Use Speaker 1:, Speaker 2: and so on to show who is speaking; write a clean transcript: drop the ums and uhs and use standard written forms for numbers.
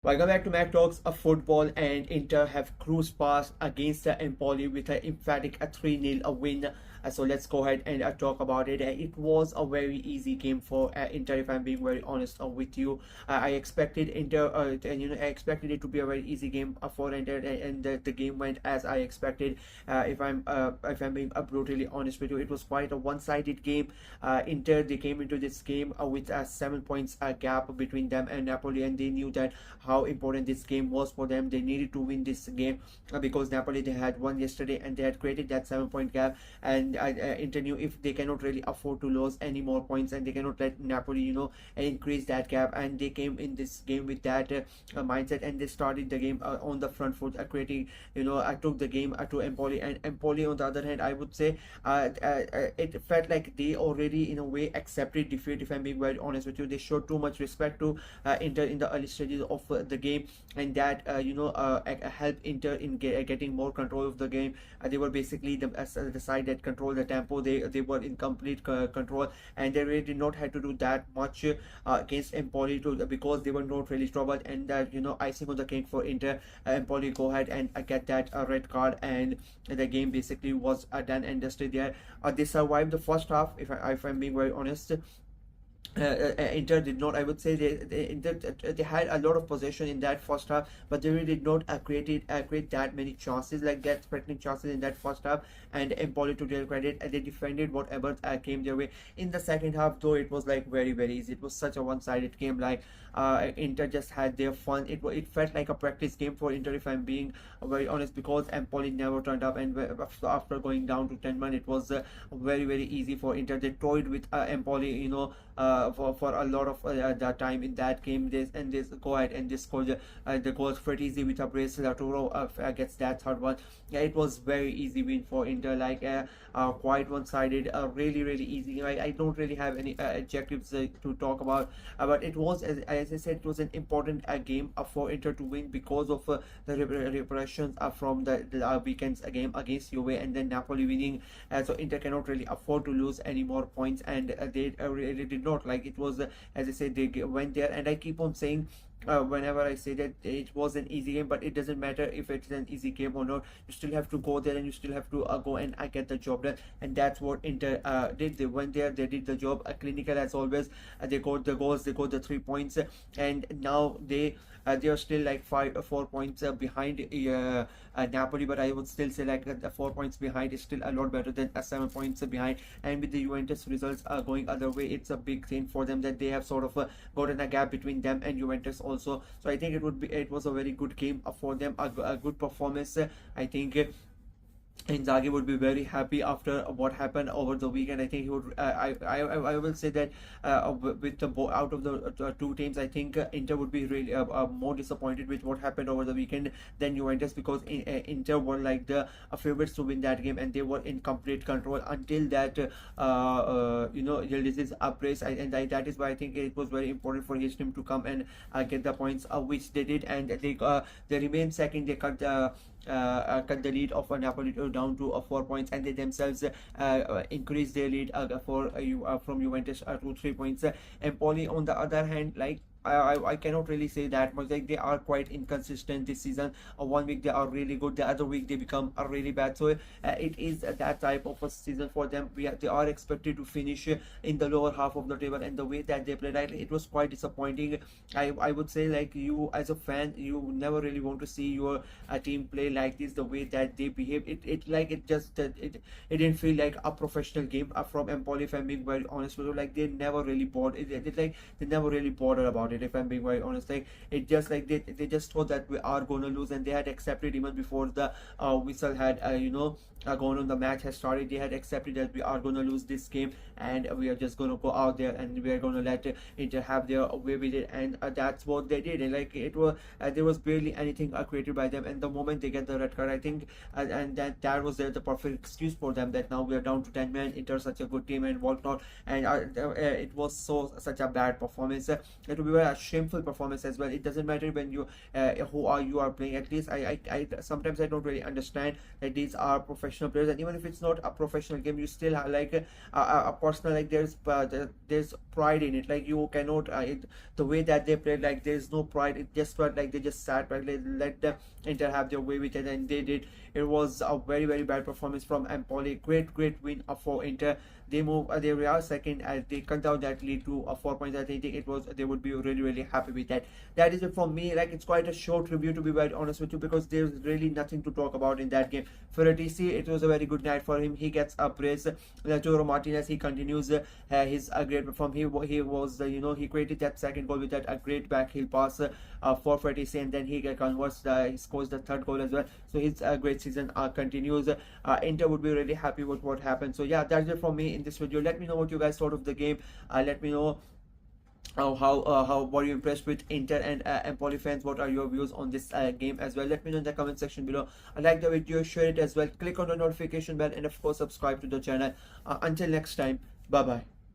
Speaker 1: Welcome back to Mac Talks of Football, and Inter have cruised past against the Empoli with an emphatic 3-0 win. So let's go ahead and talk about it. It was a very easy game for Inter, if I'm being very honest with you. I expected Inter, I expected it to be a very easy game for Inter, and the game went as I expected. If I'm being brutally honest with you, it was quite a one-sided game. Inter, they came into this game with a 7 points gap between them and Napoli, and they knew that how important this game was for them. They needed to win this game because Napoli, they had won yesterday and they had created that 7 point gap, and Inter knew if they cannot really afford to lose any more points, and they cannot let Napoli increase that gap, and they came in this game with that mindset, and they started the game on the front foot, creating, I took the game to Empoli. And Empoli, on the other hand, I would say it felt like they already in a way accepted defeat, if I'm being very honest with you. They showed too much respect to Inter in the early stages of the game, and that helped Inter in getting more control of the game. They were basically the side that controlled the tempo. They were in complete control, and they really did not have to do that much against Empoli because they were not really troubled. And that, icing on the cake for Inter, Empoli go ahead and get that red card, and the game basically was done and dusted there. They survived the first half, if I'm being very honest. Inter did not. I would say they had a lot of possession in that first half, but they really did not create that many chances, like that threatening chances in that first half. And Empoli, to their credit, they defended whatever came their way. In the second half, though, it was like very easy. It was such a one-sided game. Like Inter just had their fun. It felt like a practice game for Inter, if I'm being very honest, because Empoli never turned up, and after going down to 10 men, it was very easy for Inter. They toyed with Empoli, for a lot of that time in that game. This go ahead and this score the goals pretty easy with a brace. Laturo gets that third one. Yeah, it was very easy win for Inter, like quite one-sided, really easy. I don't really have any adjectives to talk about, but it was, as I said, it was an important game for Inter to win because of the repercussions from the weekend's game against Juve, and then Napoli winning. So Inter cannot really afford to lose any more points, and they really did not. Like, it was, as I said, they went there, and I keep on saying, whenever I say that it was an easy game, but it doesn't matter if it's an easy game or not. You still have to go there, and you still have to go and get the job done, and that's what Inter did. They went there, they did the job, clinical as always. They got the goals, they got the 3 points, and now they are still like 4 points behind Napoli, but I would still say like the 4 points behind is still a lot better than 7 points behind. And with the Juventus results going other way, it's a big thing for them that they have sort of gotten a gap between them and Juventus also. So I think it was a very good game for them, a good performance. I think Inzaghi would be very happy after what happened over the weekend. I think he would. I will say that with the out of the two teams, I think Inter would be really more disappointed with what happened over the weekend than Juventus, because Inter were like the favorites to win that game, and they were in complete control until that Yıldız's uprace. That is why I think it was very important for his team to come and get the points, which they did, and they remain second. They cut the lead of Napoli down to 4 points, and they themselves increased their lead from Juventus to 3 points. Empoli, on the other hand, like, I cannot really say that much. Like, they are quite inconsistent this season. One week they are really good, the other week they become really bad. So it is that type of a season for them. They are expected to finish in the lower half of the table, and the way that they played, it was quite disappointing. I would say, like, you as a fan, you never really want to see your team play like this, the way that they behave. It didn't feel like a professional game from Empoli, if I'm being very honest with you. Like, they never really they never really bothered about it, if I'm being very honest. Like, it just like they just thought that we are going to lose, and they had accepted even before the whistle had gone on, the match has started. They had accepted that we are going to lose this game, and we are just going to go out there and we are going to let Inter have their way with it. And that's what they did. And like, it was there was barely anything created by them, and the moment they get the red card, I think and that was the perfect excuse for them, that now we are down to 10 men, Inter such a good team and whatnot. And it was such a bad performance. To be were a shameful performance as well. It doesn't matter when you you are playing. At least I sometimes I don't really understand that these are professional players, and even if it's not a professional game, you still have like a personal, like there's pride in it. Like you cannot the way that they played, like there's no pride. It just felt like they just sat back, like, let them Inter have their way with it, and they did. It was a very bad performance from Empoli. Great win for Inter. They move, they are second as they cut down that lead to 4 points. I think it was, they would be really happy with that. That is it from me. Like, it's quite a short review, to be very honest with you, because there's really nothing to talk about in that game. Ferretti, it was a very good night for him. He gets a praise. Lautaro Martinez, he continues his great performance. He was he created that second goal with that a great backheel pass for Ferretti, and then he converts he scores the third goal as well. So his great season continues. Inter would be really happy with what happened. So yeah, that's it from me in this video. Let me know what you guys thought of the game. Let me know how were you impressed with Inter and Empoli fans. What are your views on this game as well? Let me know in the comment section below. Like the video, share it as well, click on the notification bell, and of course subscribe to the channel. Until next time, bye bye.